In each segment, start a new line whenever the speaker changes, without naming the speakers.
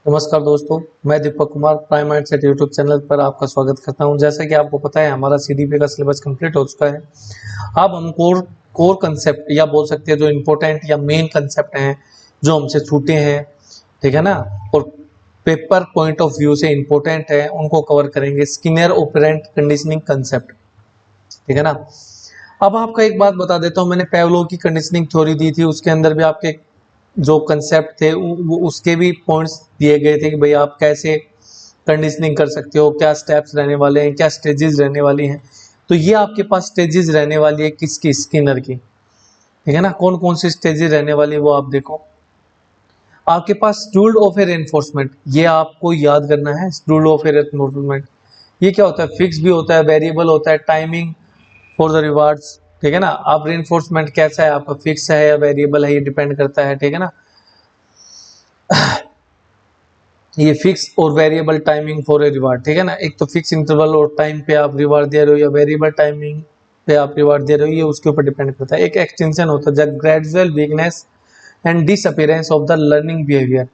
नमस्कार दोस्तों, मैं Deepak Kumar prime mindset YouTube channel पर आपका स्वागत करता हूं। जैसा कि आपको पता है, हमारा सीडीपी का सिलेबस कंप्लीट हो चुका है। अब हम कोर कोर कंसेप्ट या बोल सकते हैं जो इम्पोर्टेंट या मेन कंसेप्ट हैं जो हमसे छूटे हैं, ठीक है ना, और पेपर पॉइंट ऑफ व्यू से इम्पोर्टेंट है, उनको कवर करेंगे। स्किनर ऑपरेंट कंडीशनिंग कंसेप्ट, ठीक है ना। अब आपका एक बात बता देता हूं, मैंने पेवलोव की कंडीशनिंग थ्योरी दी थी, उसके अंदर भी आपके जो कंसेप्ट थे वो उसके भी पॉइंट्स दिए गए थे कि भाई आप कैसे कंडीशनिंग कर सकते हो, क्या स्टेप्स रहने वाले हैं, क्या स्टेजेस रहने वाली हैं। तो ये आपके पास स्टेजेस रहने वाली है किसकी, स्किनर की, ठीक है ना। कौन कौन सी स्टेजेस रहने वाली है वो आप देखो। आपके पास रूल ऑफ ए रेनफोर्समेंट, ये आपको याद करना है। रूल ऑफ ए रेनफोर्समेंट ये क्या होता है, फिक्स भी होता है, वेरिएबल होता है, टाइमिंग फॉर द रिवार्ड्स, ठीक है ना। आप रेनफोर्समेंट कैसा है, आपका फिक्स है या वेरिएबल है, ये डिपेंड करता है, ठीक है ना। ये फिक्स और variable timing for a reward, ठीक है ना। एक तो फिक्स इंटरवल और टाइम पे आप रिवार्ड दे रहे हो या वेरिएबल टाइमिंग पे आप रिवार्ड दे रहे हो, ये उसके ऊपर डिपेंड करता है। एक एक्सटेंशन होता है the gradual weakness and disappearance of the learning behaviour.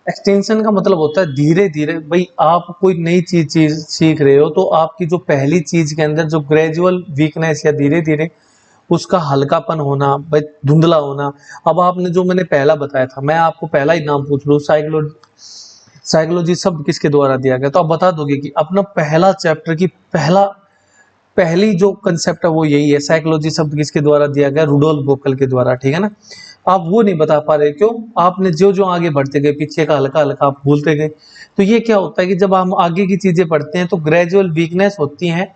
Extension का मतलब होता है धीरे धीरे, भाई आप कोई नई चीज सीख रहे हो तो आपकी जो पहली चीज के अंदर जो ग्रेजुअल वीकनेस या धीरे धीरे उसका हल्कापन होना, भाई धुंधला होना। अब आपने जो मैंने पहला बताया था, मैं आपको पहला ही नाम पूछ लूं, साइकोलॉजी शब्द किसके द्वारा दिया गया, तो आप बता दोगे कि अपना पहला चैप्टर की पहली जो कंसेप्ट है वो यही है। साइकोलॉजी शब्द किसके द्वारा दिया गया, रुडोल्फ बोकल के द्वारा, ठीक है ना। आप वो नहीं बता पा रहे, क्यों? आपने जो जो आगे बढ़ते गए पीछे का हल्का हल्का आप भूलते गए। तो ये क्या होता है कि जब हम आगे की चीजें पढ़ते हैं तो ग्रेजुअल वीकनेस होती है,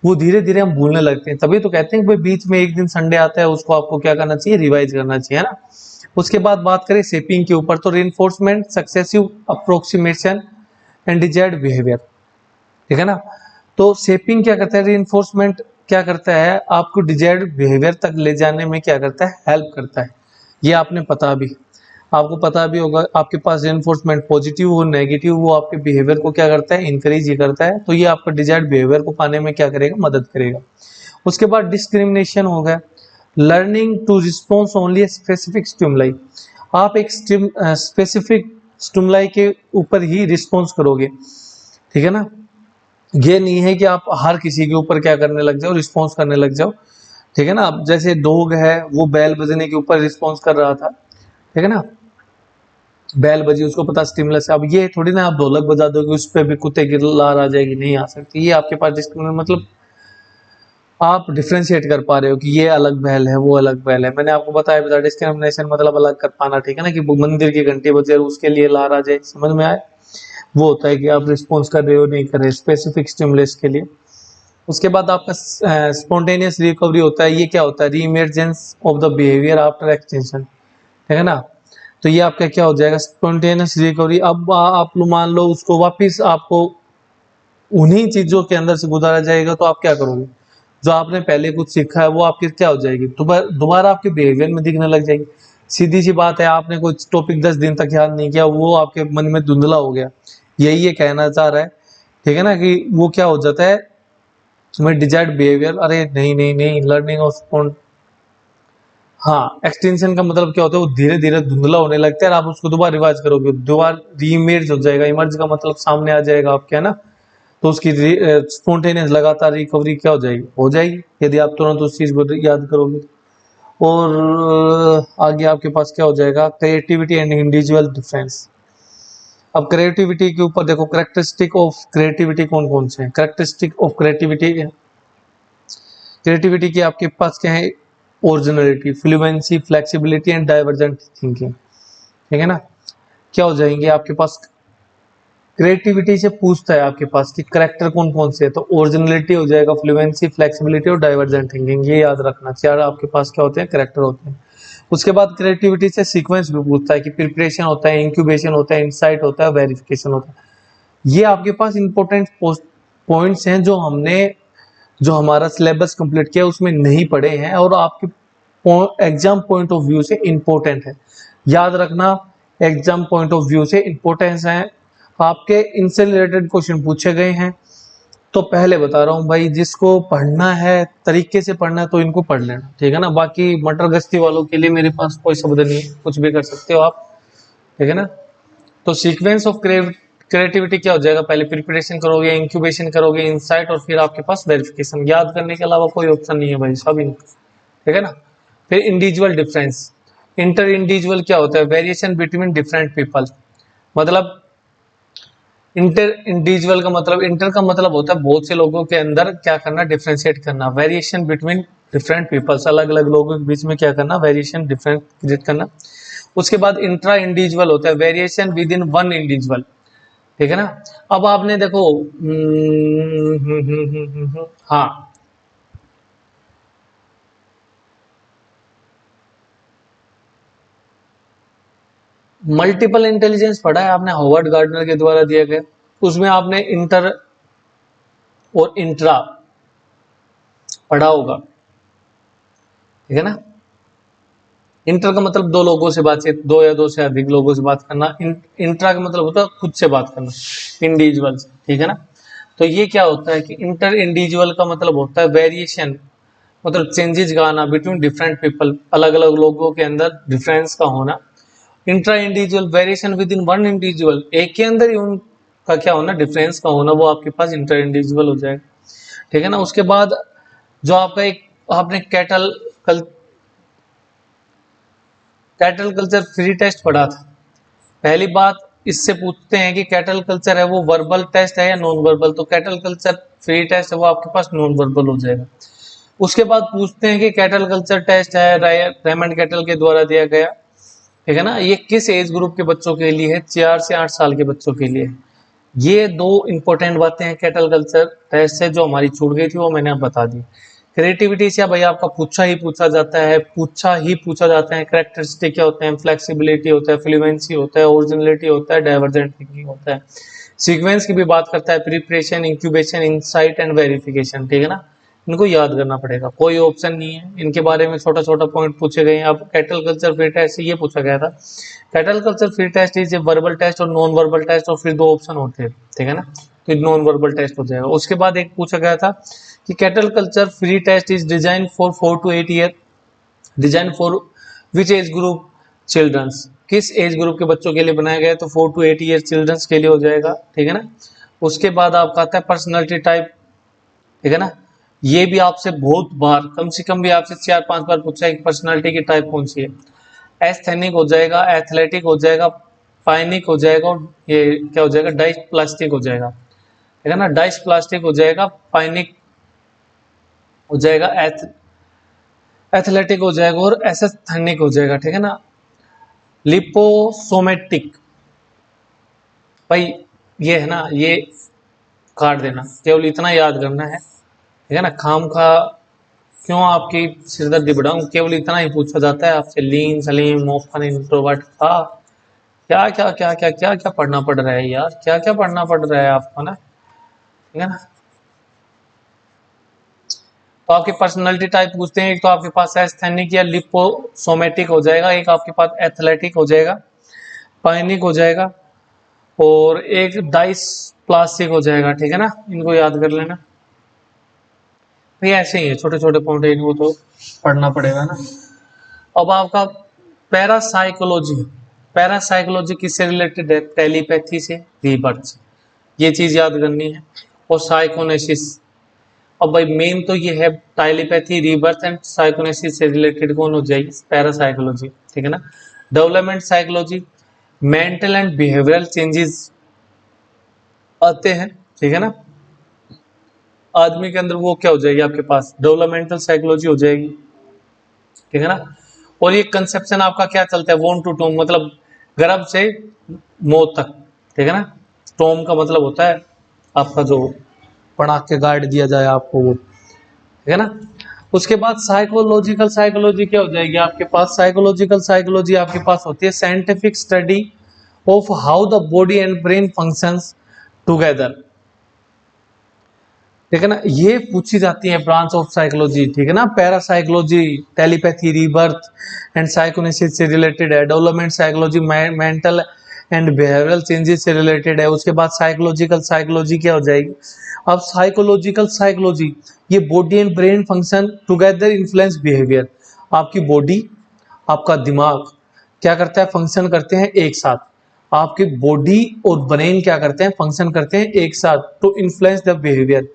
वो धीरे धीरे हम भूलने लगते हैं। तभी तो कहते हैं कि भाई बीच में एक दिन संडे आता है, उसको आपको क्या करना चाहिए, रिवाइज करना चाहिए, है ना। उसके बाद बात करें शेपिंग के ऊपर, तो reinforcement, successive approximation and desired behaviour, ठीक है ना। तो शेपिंग क्या करता है, रीइंफोर्समेंट क्या करता है, आपको डिजायर्ड बिहेवियर तक ले जाने में क्या करता है, हेल्प करता है। ये आपको पता भी होगा। आपके पास रीइंफोर्समेंट पॉजिटिव हो नेगेटिव, वो आपके बिहेवियर को क्या करता है, इंकरेज ही करता है। तो ये आपका डिजायर्ड बिहेवियर को पाने में क्या करेगा, मदद करेगा। उसके बाद डिस्क्रिमिनेशन हो गया, learning to response only specific stimuli. आप एक स्पेसिफिक स्टिमुलाई के ऊपर ही रिस्पॉन्स करोगे, ठीक है ना। ये नहीं है कि आप हर किसी के ऊपर क्या करने लग जाओ, रिस्पॉन्स करने लग जाओ, ठीक है ना। अब जैसे डॉग है, वो बैल बजने के ऊपर रिस्पॉन्स कर रहा था, ठीक है ना। बैल बजी, उसको पता स्टिमुलस है। अब ये थोड़ी ना आप ढोलक बजा दोगे उस पर भी कुत्ते की लार आ जाएगी, नहीं आ सकती। ये आपके पास डिस्क्रिमिनेशन मतलब आप डिफ्रेंशिएट कर पा रहे हो कि ये अलग बैल है, वो अलग बैल है। मैंने आपको बताया डिस्क्रिमिनेशन मतलब अलग कर पाना, ठीक है ना, कि मंदिर की घंटी बजे और उसके लिए लार आ जाए, समझ में आए। वो होता है कि आप रिस्पॉन्स कर रहे हो नहीं कर रहे, स्पेसिफिक स्टिमुलस के लिए। उसके बाद आपका स्पॉन्टेनियस रिकवरी होता है। ये क्या होता है, reemergence of the behaviour after extension, ठीक है ना। तो ये आपका क्या हो जाएगा, स्पॉन्टेनियस रिकवरी। अब आप लोग मान लो उसको वापिस आपको उन्हीं चीजों के अंदर से गुजारा जाएगा, तो आप क्या करोगे, जो आपने पहले कुछ सीखा है वो आपकी क्या हो जाएगी, दोबारा आपके बिहेवियर में दिखने लग जाएगी। सीधी सी बात है, आपने कुछ टॉपिक 10 दिन तक याद नहीं किया, वो आपके मन में धुंधला हो गया। यही ये कहना चाह रहा है, ठीक है ना, कि वो क्या हो जाता है तुम्हें डिजायर्ड बिहेवियर। अरे नहीं नहीं नहीं, लर्निंग ऑफ, हाँ, एक्सटेंशन का मतलब क्या होता है, वो धीरे धीरे धुंधला होने लगता है और आप उसको दोबारा रिवाइज करोगे, दोबारा रीइमर्ज हो जाएगा। इमर्ज का मतलब सामने आ जाएगा आपके, है ना। तो उसकी स्पॉन्टेनियस लगातार रिकवरी क्या हो जाएगी यदि आप तुरंत उस चीज को याद करोगे। और आगे आपके पास क्या हो जाएगा, क्रिएटिविटी एंड इंडिविजुअल डिफरेंस। अब क्रिएटिविटी के ऊपर देखो, करेक्टरिस्टिक ऑफ क्रिएटिविटी कौन कौन से हैं। करेक्टरिस्टिक ऑफ क्रिएटिविटी, क्रिएटिविटी की आपके पास क्या है, originality, fluency, flexibility and divergent thinking, ठीक है ना। क्या हो जाएंगे आपके पास, क्रिएटिविटी से पूछता है आपके पास कि करेक्टर कौन कौन से है, तो ओरिजिनलिटी हो जाएगा, फ्लुएंसी, फ्लेक्सिबिलिटी और डाइवर्जेंट थिंकिंग। ये याद रखना, चार आपके पास क्या होते हैं, करेक्टर होते हैं। उसके बाद क्रिएटिविटी से सीक्वेंस भी पूछता है कि प्रिपरेशन होता है, इंक्यूबेशन होता है, इंसाइट होता है, वेरिफिकेशन होता है। ये आपके पास इंपॉर्टेंट पॉइंट्स हैं जो हमारा सिलेबस कंप्लीट किया उसमें नहीं पढ़े हैं और आपके एग्जाम पॉइंट ऑफ व्यू से इंपॉर्टेंट है। याद रखना, एग्जाम पॉइंट ऑफ व्यू से इंपॉर्टेंस है, आपके इनसे रिलेटेड क्वेश्चन पूछे गए हैं। तो पहले बता रहा हूं भाई, जिसको पढ़ना है तरीके से पढ़ना है तो इनको पढ़ लेना, ठीक है ना। बाकी मटर गश्ती वालों के लिए मेरे पास कोई शब्द नहीं है, कुछ भी कर सकते हो आप, ठीक है ना। तो सीक्वेंस ऑफ क्रिएटिविटी क्या हो जाएगा, पहले प्रिपरेशन करोगे, इंक्यूबेशन करोगे, इंसाइट, और फिर आपके पास वेरिफिकेशन। याद करने के अलावा कोई ऑप्शन नहीं है भाई, सभी, ठीक है ना। फिर इंडिविजुअल डिफरेंस, इंटर इंडिविजुअल क्या होता है, वेरिएशन बिटवीन डिफरेंट पीपल। मतलब इंटर इंडिविजुअल का मतलब, इंटर का मतलब होता है बहुत से लोगों के अंदर क्या करना, डिफरेंशिएट करना। वेरिएशन बिटवीन डिफरेंट पीपल्स, अलग अलग लोगों के बीच में क्या करना, वेरिएशन डिफरेंट क्रिएट करना। उसके बाद इंट्रा इंडिविजुअल होता है, variation with in one individual, ठीक है ना। अब आपने देखो हाँ, मल्टीपल इंटेलिजेंस पढ़ा है आपने, हॉवर्ड गार्डनर के द्वारा दिया गया। उसमें आपने इंटर और इंट्रा पढ़ा होगा, ठीक है ना। इंटर का मतलब दो लोगों से बातचीत, दो या दो से अधिक लोगों से बात करना। इंट्रा का मतलब होता है खुद से बात करना, इंडिविजुअल से, ठीक है ना। तो ये क्या होता है कि इंटर इंडिविजुअल का मतलब होता है वेरिएशन, मतलब चेंजेस का आना बिटवीन डिफरेंट पीपल, अलग अलग लोगों के अंदर डिफरेंस का होना। Intra individual, variation with in one individual, एक के अंदर ही उनका क्या होना, डिफरेंस का होना, वो आपके पास इंटर इंडिविजुअल हो जाएगा, ठीक है ना। उसके बाद जो आपका एक आपने कैटल कल्चर फ्री टेस्ट पढ़ा था। पहली बात इससे पूछते हैं कि कैटल कल्चर है वो वर्बल टेस्ट है या नॉन वर्बल, तो कैटल कल्चर फ्री टेस्ट है वो आपके पास नॉन वर्बल हो जाएगा। उसके बाद पूछते हैं कि कैटल कल्चर टेस्ट है रेमंड कैटल के द्वारा दिया गया, ठीक है ना, ये किस एज ग्रुप के बच्चों के लिए है, 4 से 8 साल के बच्चों के लिए। ये दो इंपॉर्टेंट बातें हैं कैटल कल्चर टेस्ट से जो हमारी छूट गई थी, वो मैंने अब बता दी। क्रिएटिविटी से भाई आपका पूछा ही पूछा जाता है, पूछा ही पूछा जाता है। कैरेक्टरिस्टिक क्या होते हैं, फ्लेक्सिबिलिटी होता है, फ्लुएंसी होता है, ओरिजिनलिटी होता है, डाइवर्जेंट थिंकिंग होता है। सीक्वेंस की भी बात करता है, preparation, incubation, insight and verification, ठीक है ना। इनको याद करना पड़ेगा, कोई ऑप्शन नहीं है इनके बारे में, छोटा छोटा पॉइंट पूछे गए हैं। अब कैटल कल्चर फ्री टेस्ट से ये पूछा गया था, cattle culture free test is a verbal test और नॉन वर्बल टेस्ट, और फिर 2 ऑप्शन होते हैं, ठीक है ना, तो नॉन वर्बल टेस्ट हो जाएगा। उसके बाद एक पूछा गया था कि cattle culture free test is design for 4 to 8 year, design for which age group childrens, किस एज ग्रुप के बच्चों के लिए बनाया गया है, तो 4 to 8 ईयर चिल्ड्रंस के लिए हो जाएगा, ठीक है ना। उसके बाद आपका आता है पर्सनालिटी टाइप, ठीक है ना। ये भी आपसे बहुत बार, कम से कम भी आपसे 4-5 बार पूछा है कि पर्सनालिटी की टाइप कौन सी है। एस्थेनिक हो जाएगा, एथलेटिक हो जाएगा, पाइनिक हो जाएगा, और ये क्या हो जाएगा, डाइस प्लास्टिक हो जाएगा, ठीक है ना। डाइस प्लास्टिक हो जाएगा, पाइनिक हो जाएगा, एथलेटिक हो जाएगा, और एस्थेनिक हो जाएगा, ठीक है ना। लिपोसोमेटिक, भाई ये है ना, ये काट देना, केवल इतना याद करना है, ठीक है ना। खाम खा क्यों आपकी सिरदर्दी बढ़ाऊं, केवल इतना ही पूछा जाता है आपसे। लीन, सलीम, मोफन, इंट्रोवर्ट था, क्या क्या क्या क्या क्या क्या पढ़ना पड़ रहा है यार, क्या क्या पढ़ना पड़ रहा है आपको ना, ठीक है ना। तो आपकी पर्सनालिटी टाइप पूछते हैं, एक तो आपके पास एस्थेनिक या लिपोसोमेटिक हो जाएगा, एक आपके पास एथलेटिक हो जाएगा, पाइनिक हो जाएगा, और एक डाइस प्लास्टिक हो जाएगा, ठीक है ना। इनको याद कर लेना भाई, ऐसे ही है छोटे छोटे पॉइंट, इनको तो पढ़ना पड़ेगा ना। अब आपका पैरासाइकोलॉजी, पैरासाइकोलॉजी किससे रिलेटेड है, टेलीपैथी से, रीबर्थ से, ये चीज याद करनी है। और साइकोनेसिस, अब भाई मेन तो ये है टेलीपैथी, रीबर्थ एंड साइकोनेसिस से रिलेटेड कौन हो जाएगी, पैरासाइकोलॉजी, ठीक है ना। Development psychology, mental and behavioural changes आते हैं, ठीक है ना, आदमी के अंदर, वो क्या हो जाएगी आपके पास, डेवलपमेंटल साइकोलॉजी हो जाएगी, ठीक है ना। और ये कंसेप्शन आपका क्या चलता है, वॉन टू टॉम, मतलब गर्भ से मौत तक, ठीक है ना। टॉम का मतलब होता है आपका जो पढ़ा के गाइड दिया जाए आपको, वो, ठीक है ना। उसके बाद साइकोलॉजिकल साइकोलॉजी क्या हो जाएगी आपके पास, साइकोलॉजिकल साइकोलॉजी आपके पास होती है scientific study of how the body and brain functions together, ठीक है ना। ये पूछी जाती है ब्रांच ऑफ साइकोलॉजी, ठीक है ना। पैरासाइकोलॉजी टेलीपैथी, रीबर्थ एंड साइकोनेसिस से रिलेटेड है। Development psychology mental and behavioural changes से रिलेटेड है। उसके बाद साइकोलॉजिकल साइकोलॉजी क्या हो जाएगी, अब साइकोलॉजिकल साइकोलॉजी ये body and brain function together influence behaviour, आपकी बॉडी, आपका दिमाग क्या करता है, फंक्शन करते हैं एक साथ, आपकी बॉडी और ब्रेन क्या करते हैं, फंक्शन करते हैं एक साथ टू इन्फ्लुएंस द बिहेवियर।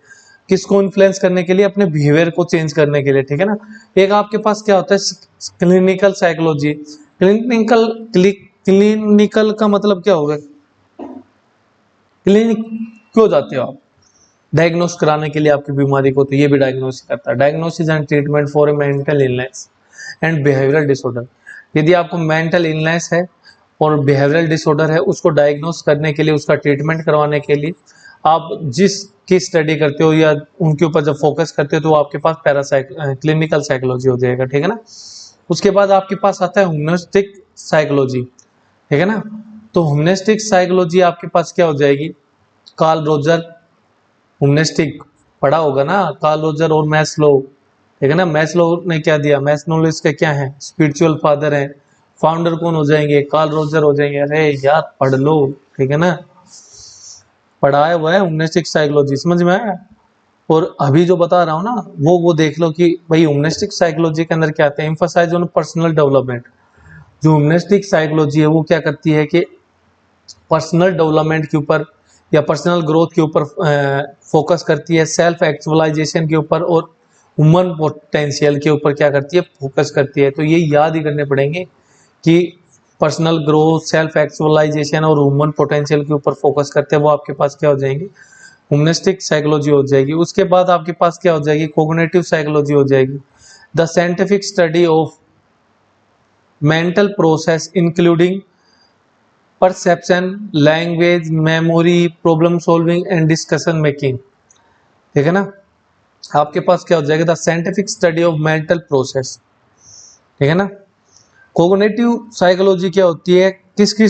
किसको इन्फ्लुएंस करने के लिए, अपने बिहेवियर को चेंज करने के लिए, ठीक है ना। एक आपके पास क्या होता है, क्लिनिकल साइकोलॉजी। क्लिनिकल का मतलब क्या होगा, क्लिनिक क्यों जाते हो आप, डायग्नोस कराने के लिए आपकी बीमारी को, तो ये भी डायग्नोस करता है। Diagnosis and treatment for a mental illness and behavioural disorder. यदि आपको मेंटल इलनेस है और बिहेवियरल डिसऑर्डर है, उसको डायग्नोस करने के लिए, उसका ट्रीटमेंट करवाने के लिए आप जिसकी स्टडी करते हो या उनके ऊपर जब फोकस करते हो, तो आपके पास क्लिनिकल साइकोलॉजी हो जाएगा, ठीक है ना। उसके बाद आपके पास आता है ह्यूमनिस्टिक साइकोलॉजी, ठीक है ना। तो ह्यूमनिस्टिक साइकोलॉजी आपके पास क्या हो जाएगी, कार्ल रोजर, ह्यूमनिस्टिक पढ़ा होगा ना, कार्ल रोजर और मैस्लो, ठीक है ना। मैस्लो ने क्या दिया, मैस्लो इसके क्या है, स्पिरिचुअल फादर है। फाउंडर कौन हो जाएंगे, कार्ल रोजर हो जाएंगे। अरे यार पढ़ लो, ठीक है ना, पढ़ाया हुआ है ह्यूमनिस्टिक साइकोलॉजी, समझ में आया। और अभी जो बता रहा हूँ ना, वो देख लो कि भाई ह्यूमनिस्टिक साइकोलॉजी के अंदर क्या आता है, एम्फसाइज ऑन पर्सनल डेवलपमेंट। जो ह्यूमनिस्टिक साइकोलॉजी है वो क्या करती है कि पर्सनल डेवलपमेंट के ऊपर या पर्सनल ग्रोथ के ऊपर फोकस करती है, सेल्फ एक्चुअलाइजेशन के ऊपर और ह्यूमन पोटेंशियल के ऊपर क्या करती है, फोकस करती है। तो ये याद ही करने पड़ेंगे कि पर्सनल ग्रोथ, सेल्फ एक्चुअलाइजेशन और ह्यूमन पोटेंशियल के ऊपर फोकस करते हैं, वो आपके पास क्या हो जाएंगे, ह्यूमनिस्टिक साइकोलॉजी हो जाएगी। उसके बाद आपके पास क्या हो जाएगी, कोग्निटिव साइकोलॉजी हो जाएगी। The scientific study of mental process including perception, language, memory, problem solving and discussion making, ठीक है ना। आपके पास क्या हो जाएगा, the scientific study of mental process, ठीक है ना। कोग्निटिव साइकोलॉजी क्या होती है, किसकी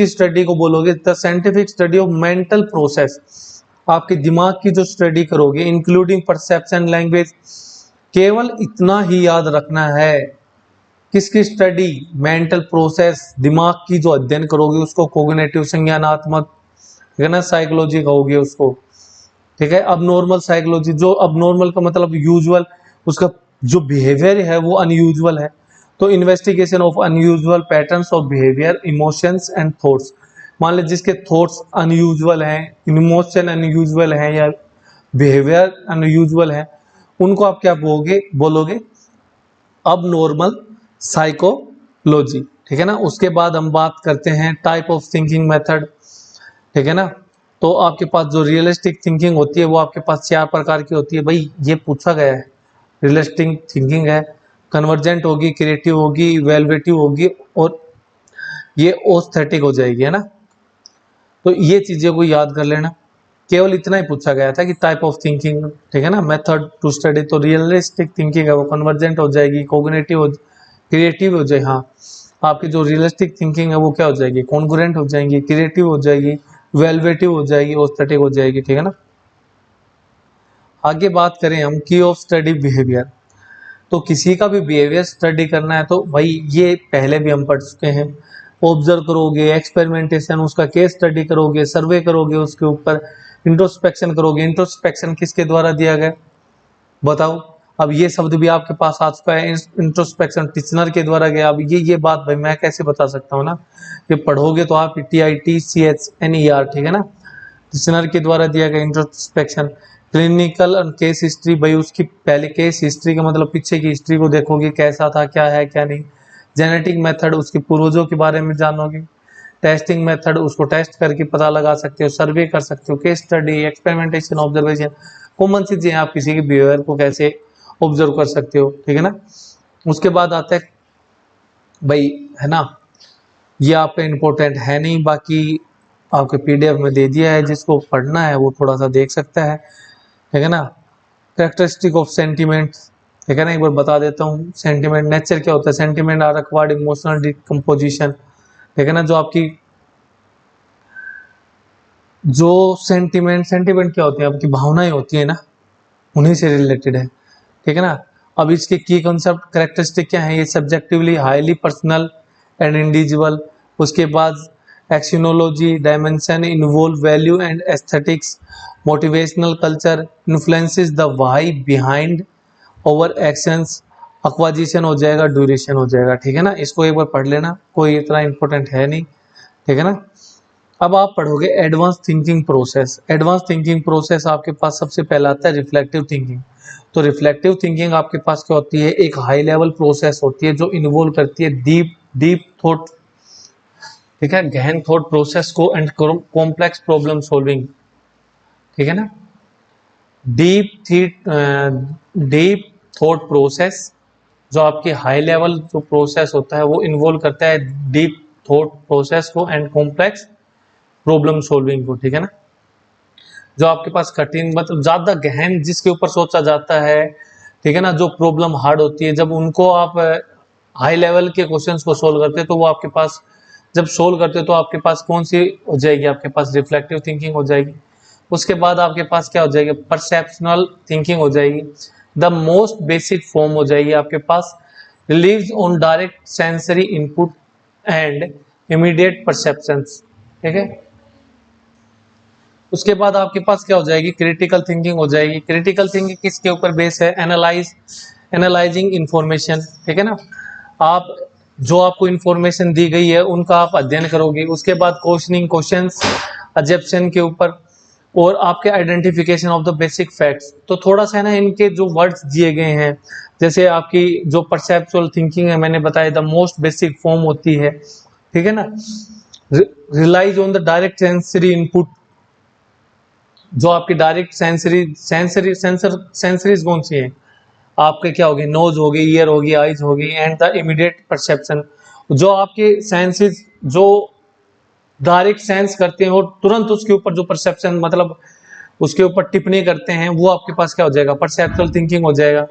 स्टडी को बोलोगे, the scientific study of mental process. आपके दिमाग की जो स्टडी करोगे, इंक्लूडिंग परसेप्शन, लैंग्वेज। केवल इतना ही याद रखना है, किसकी स्टडी, मेंटल प्रोसेस, दिमाग की जो अध्ययन करोगे उसको कोग्निटिव, संज्ञानात्मक, ठीक है ना, साइकोलॉजी कहोगे उसको, ठीक है। अब नॉर्मल साइकोलॉजी, जो अब नॉर्मल का मतलब यूजुअल, उसका जो बिहेवियर है वो अनयूजुअल है, तो investigation of unusual patterns of behaviour, emotions and thoughts. मान लीजिए जिसके थॉट्स अनयूजुअल हैं, इमोशन अनयूजुअल हैं या बिहेवियर अनयूजुअल है, उनको आप क्या बोलोगे अब नॉर्मल साइकोलॉजी, ठीक है ना। उसके बाद हम बात करते हैं टाइप ऑफ थिंकिंग मेथड, ठीक है ना। तो आपके पास जो रियलिस्टिक थिंकिंग होती है वो आपके पास 4 प्रकार की होती है, भाई ये पूछा गया है। रियलिस्टिक थिंकिंग है, कन्वर्जेंट होगी, क्रिएटिव होगी, इवैल्यूएटिव होगी और ये ओस्थेटिक हो जाएगी, है ना। तो ये चीजें को याद कर लेना, केवल इतना ही पूछा गया था कि टाइप ऑफ थिंकिंग, ठीक है ना, मेथड टू स्टडी। तो रियलिस्टिक थिंकिंग है वो कन्वर्जेंट हो जाएगी, कोग्निटिव हो, क्रिएटिव हो जाए, हाँ आपकी जो रियलिस्टिक थिंकिंग है वो क्या हो जाएगी, कॉन्ग्रुएंट हो जाएंगी, क्रिएटिव हो जाएगी, इवैल्यूएटिव हो जाएगी, ओस्थेटिक हो जाएगी, ठीक है ना। आगे बात करें हम की ऑफ स्टडी बिहेवियर। तो किसी का भी बिहेवियर स्टडी करना है तो भाई ये पहले भी हम पढ़ चुके हैं। ऑब्जर्व करोगे, एक्सपेरिमेंटेशन, उसका केस स्टडी करोगे, सर्वे करोगे, उसके ऊपर इंट्रोस्पेक्शन करोगे। इंट्रोस्पेक्शन किसके द्वारा दिया गया बताओ। अब ये शब्द भी आपके पास आ चुका है, इंट्रोस्पेक्शन टिचनर के द्वारा गया। अब ये बात भाई मैं कैसे बता सकता हूँ ना, कि पढ़ोगे तो आप TITCHNER, ठीक है ना, टिचनर के द्वारा दिया गया इंट्रोस्पेक्शन। क्लिनिकल केस हिस्ट्री, भाई उसकी पहले केस हिस्ट्री का मतलब पीछे की हिस्ट्री को देखोगे, कैसा था, क्या है क्या नहीं। जेनेटिक मेथड, उसके पूर्वजों के बारे में जानोगे। टेस्टिंग मेथड, उसको टेस्ट करके पता लगा सकते हो, सर्वे कर सकते हो। Case study, experimentation, observation, common चीजें आप किसी के बिहेवियर को कैसे ऑब्जर्व कर सकते हो, ठीक है ना। उसके बाद आता है भाई, है ना, ये आपका इंपॉर्टेंट है नहीं, बाकी आपके PDF में दे दिया है, जिसको पढ़ना है वो थोड़ा सा देख सकता है, ठीक है ना। कैरेक्टरिस्टिक ऑफ सेंटिमेंट, ठीक है ना, एक बार बता देता हूँ। सेंटिमेंट नेचर क्या होता है, sentiment are acquired emotional decomposition, ठीक है ना। जो आपकी जो सेंटिमेंट क्या होती है, आपकी भावनाएं होती है ना, उन्हीं से रिलेटेड है, ठीक है ना। अब इसके की कॉन्सेप्ट कैरेक्टरिस्टिक क्या है, ये subjectively highly personal and individual. उसके बाद axiology, dimension involve value and aesthetics, motivational culture influences the why behind over actions, acquisition हो जाएगा, ड्यूरेशन हो जाएगा, ठीक है ना। इसको एक बार पढ़ लेना, कोई इतना इंपॉर्टेंट है नहीं, ठीक है ना। अब आप पढ़ोगे advance thinking process. Advance thinking process आपके पास सबसे पहला आता है रिफ्लेक्टिव थिंकिंग। तो रिफ्लेक्टिव थिंकिंग आपके पास क्या होती है, एक हाई लेवल प्रोसेस होती है जो इन्वॉल्व करती है डीप डीप थॉट, ठीक है, गहन थॉट प्रोसेस को एंड कॉम्प्लेक्स प्रॉब्लम सॉल्विंग, ठीक है ना। डीप थॉट प्रोसेस जो आपकी हाई लेवल जो प्रोसेस होता है वो इन्वॉल्व करता है डीप थॉट प्रोसेस को एंड कॉम्प्लेक्स प्रॉब्लम सॉल्विंग को, ठीक है ना। जो आपके पास कठिन मतलब ज्यादा गहन जिसके ऊपर सोचा जाता है, ठीक है ना, जो प्रॉब्लम हार्ड होती है, जब उनको आप हाई लेवल के क्वेश्चंस को सोल्व करते हैं तो वो आपके पास जब सोल्व करते हो तो आपके पास कौन सी हो जाएगी, आपके पास रिफ्लेक्टिव थिंकिंग हो जाएगी। उसके बाद आपके पास क्या हो जाएगी, परसेप्शनल थिंकिंग हो जाएगी। द मोस्ट बेसिक फॉर्म हो जाएगी आपके पास relies on direct sensory input and immediate perceptions, ठीक है। उसके बाद आपके पास क्या हो जाएगी, क्रिटिकल थिंकिंग हो जाएगी। क्रिटिकल थिंकिंग किसके ऊपर बेस है, एनालाइजिंग इंफॉर्मेशन, ठीक है ना। आप जो आपको इंफॉर्मेशन दी गई है उनका आप अध्ययन करोगे। उसके बाद क्वेश्चनिंग क्वेश्चंस अजम्पशन के ऊपर और आपके identification of the basic facts. तो थोड़ा सा है ना इनके जो वर्ड्स दिए गए हैं, जैसे आपकी जो परसेप्चुअल थिंकिंग है मैंने बताया द मोस्ट बेसिक फॉर्म होती है, ठीक है ना। Relies on the direct sensory input, जो आपकी डायरेक्ट सेंसरीज कौन सी है आपके, क्या होगी, नोज होगी, ईयर होगी, आईज होगी एंड द इमीडिएट परसेप्शन, जो आपके सेंसेस जो डायरेक्ट सेंस करते हैं और तुरंत उसके ऊपर जो परसेप्शन मतलब उसके ऊपर टिप्पणी करते हैं वो आपके पास क्या हो जाएगा, परसेप्चुअल थिंकिंग हो जाएगा।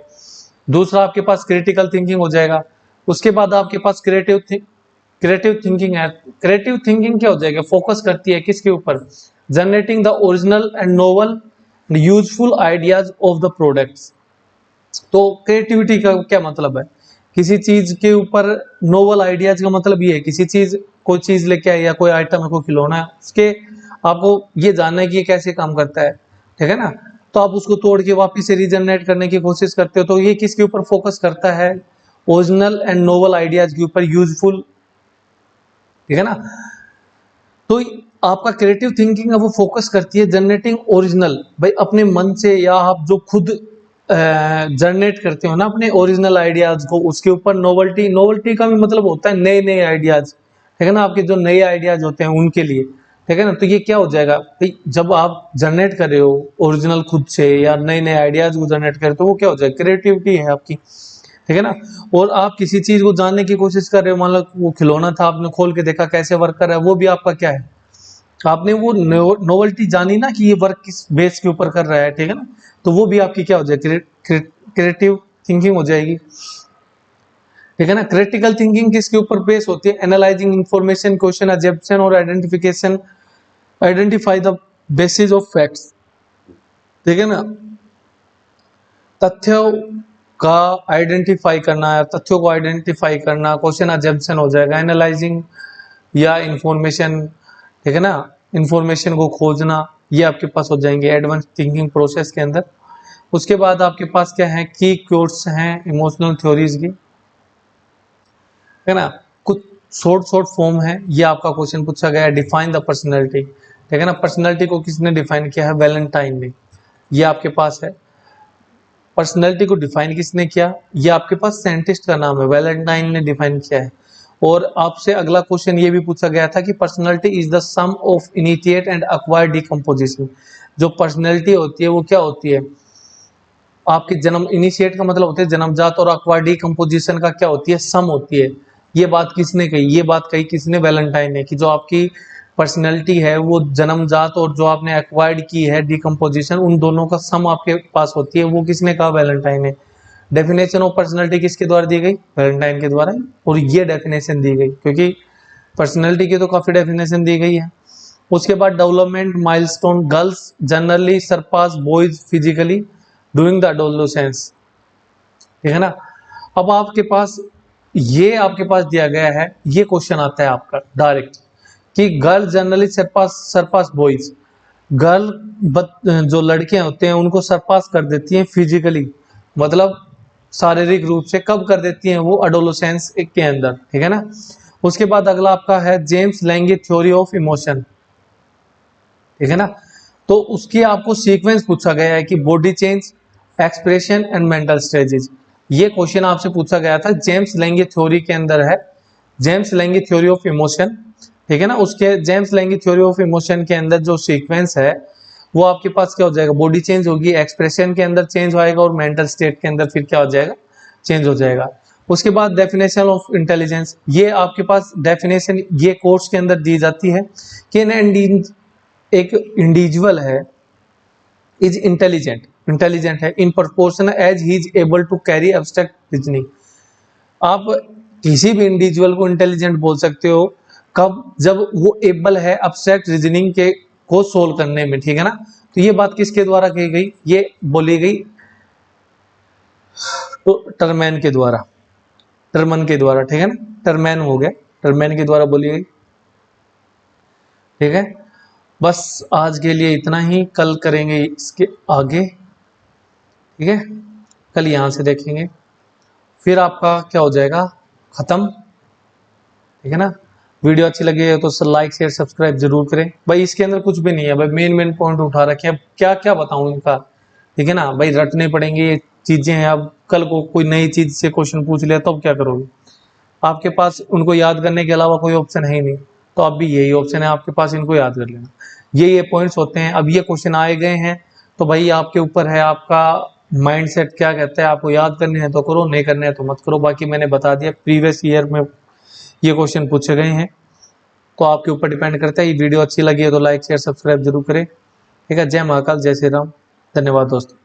दूसरा आपके पास क्रिटिकल थिंकिंग हो जाएगा। उसके बाद आपके पास क्रिएटिव थिंकिंग है। क्रिएटिव थिंकिंग क्या हो जाएगा, फोकस करती है किसके ऊपर, generating the original and novel useful ideas of the products. तो क्रिएटिविटी का क्या मतलब है, किसी चीज के ऊपर नोवल आइडियाज का मतलब ये है किसी चीज कोई चीज लेके आए या कोई आइटम है, कोई खिलौना है, उसके आपको ये जानना है कि ये कैसे काम करता है, ठीक है ना। तो आप उसको तोड़ के वापस से रीजनरेट करने की कोशिश करते हो। तो ये किसके ऊपर फोकस करता है, ओरिजिनल एंड नोवल आइडियाज के ऊपर, यूजफुल, ठीक है ना। तो आपका क्रिएटिव थिंकिंग है वो फोकस करती है जनरेटिंग ओरिजिनल, भाई अपने मन से या आप जो खुद जनरेट करते हो ना अपने ओरिजिनल आइडियाज को, उसके ऊपर नोवल्टी का भी मतलब होता है नए नए आइडियाज, ठीक है ना, आपके जो नए आइडियाज होते हैं उनके लिए, ठीक है ना। तो ये क्या हो जाएगा भाई, जब आप जनरेट कर रहे हो ओरिजिनल खुद से या नए नए आइडियाज को जनरेट कर रहे हो तो वो क्या हो जाएगा, क्रिएटिविटी है आपकी, ठीक है ना। और आप किसी चीज को जानने की कोशिश कर रहे हो, मान लो वो खिलौना था आपने खोल के देखा कैसे वर्क कर रहा है, वो भी आपका क्या है, आपने वो नोवेल्टी जानी ना कि ये वर्क किस बेस के ऊपर कर रहा है, ठीक है ना। तो वो भी आपकी क्या हो जाएगी, क्रिएटिव थिंकिंग हो जाएगी, ठीक है ना। क्रिटिकल थिंकिंग किसके ऊपर बेस होती है, एनालाइजिंग इंफॉर्मेशन, क्वेश्चन अजम्पशन और identify the basis of facts, ठीक है ना। तथ्यों का आइडेंटिफाई करना है, तथ्यों को आइडेंटिफाई करना, क्वेश्चन अजम्पशन हो जाएगा, एनालाइजिंग या इंफॉर्मेशन, ठीक है ना, इंफॉर्मेशन को खोजना, ये आपके पास हो जाएंगे एडवांस थिंकिंग प्रोसेस के अंदर। उसके बाद आपके पास क्या है, की क्योर्स हैं इमोशनल थ्योरीज की, है ना। कुछ शॉर्ट फॉर्म है, ये आपका क्वेश्चन पूछा गया है, डिफाइन द पर्सनैलिटी, ठीक है ना। पर्सनैलिटी को किसने डिफाइन किया है, वैलेंटाइन ने, ये आपके पास है। पर्सनैलिटी को डिफाइन किसने किया, ये आपके पास साइंटिस्ट का नाम है, वैलेंटाइन ने डिफाइन किया है। और आपसे अगला क्वेश्चन ये भी पूछा गया था कि personality is the sum of initiate and acquired decomposition. जो पर्सनैलिटी होती है वो क्या होती है, आपके जन्म, इनिशिएट का मतलब होता है जन्मजात, और एक्वायर्ड डिकम्पोजिशन का क्या होती है, सम होती है। ये बात किसने कही, ये बात कही किसने, वैलेंटाइन ने, कि जो आपकी पर्सनैलिटी है वो जन्मजात और जो आपने एक्वायर्ड की है डिकम्पोजिशन, उन दोनों का सम आपके पास होती है, वो किसने कहा, वैलेंटाइन ने। डेफिनेशन ऑफ पर्सनैलिटी किसके द्वारा दी गई, वैलेंटाइन के द्वारा। और ये डेफिनेशन दी गई क्योंकि पर्सनैलिटी की तो काफी डेफिनेशन दी गई है। उसके बाद development milestone, girls generally surpass boys physically during the adolescence, ठीक है ना। अब आपके पास ये आपके पास दिया गया है, ये क्वेश्चन आता है आपका डायरेक्ट कि girl generally surpass boys, girl जो लड़के होते हैं उनको सरपास कर देती हैं फिजिकली, मतलब शारीरिक रूप से, कब कर देती हैं वो, एडोलेसेंस के अंदर, ठीक है ना। उसके बाद अगला आपका है जेम्स लैंगे थ्योरी ऑफ इमोशन, ठीक है ना। तो उसकी आपको सीक्वेंस पूछा गया है कि body change, expression and mental stages. ये क्वेश्चन आपसे पूछा गया था, जेम्स लैंगे थ्योरी के अंदर है, जेम्स लैंगे थ्योरी ऑफ इमोशन, ठीक है ना। उसके जेम्स लैंगे थ्योरी ऑफ इमोशन के अंदर जो सीक्वेंस है वो आपके पास क्या हो जाएगा, बॉडी चेंज होगी, एक्सप्रेशन के अंदर चेंज होएगा और मेंटल स्टेट के अंदर फिर क्या हो जाएगा, चेंज हो जाएगा। उसके बाद डेफिनेशन ऑफ इंटेलिजेंस, ये आपके पास डेफिनेशन ये कोर्स के अंदर दी जाती है कि एक इंडिविजुअल है इज इंटेलिजेंट है in proportion as he is able to carry abstract reasoning. आप किसी भी इंडिविजुअल को इंटेलिजेंट बोल सकते हो कब, जब वो एबल है एब्स्ट्रैक्ट रीजनिंग के को सोल्व करने में, ठीक है ना। तो ये बात किसके द्वारा कही गई, ये बोली गई तो टर्मैन के द्वारा, टर्मन के द्वारा, ठीक है ना, टर्मैन हो गया, टर्मैन के द्वारा बोली गई, ठीक है। बस आज के लिए इतना ही, कल करेंगे इसके आगे, ठीक है, कल यहां से देखेंगे, फिर आपका क्या हो जाएगा खत्म, ठीक है ना। वीडियो अच्छी लगी है तो लाइक शेयर सब्सक्राइब जरूर करें। भाई इसके अंदर कुछ भी नहीं है भाई, मेन पॉइंट उठा रखे हैं, क्या क्या बताऊं इनका, ठीक है ना भाई, रटने पड़ेंगे ये चीजें हैं। अब कल को कोई नई चीज से क्वेश्चन पूछ लिया तो अब क्या करोगे, आपके पास उनको याद करने के अलावा कोई ऑप्शन है ही नहीं, तो अब भी यही ऑप्शन है आपके पास, इनको याद कर लेना। ये पॉइंट्स होते हैं। अब ये क्वेश्चन आए गए हैं तो भाई आपके ऊपर है, आपका माइंडसेट क्या कहता है, आपको याद करने हैं तो करो, नहीं करने हैं तो मत करो। बाकी मैंने बता दिया प्रीवियस ईयर में ये क्वेश्चन पूछे गए हैं, तो आपके ऊपर डिपेंड करता है। ये वीडियो अच्छी लगी है तो लाइक शेयर सब्सक्राइब जरूर करें, ठीक है। जय महाकाल, जय श्री राम, धन्यवाद दोस्तों।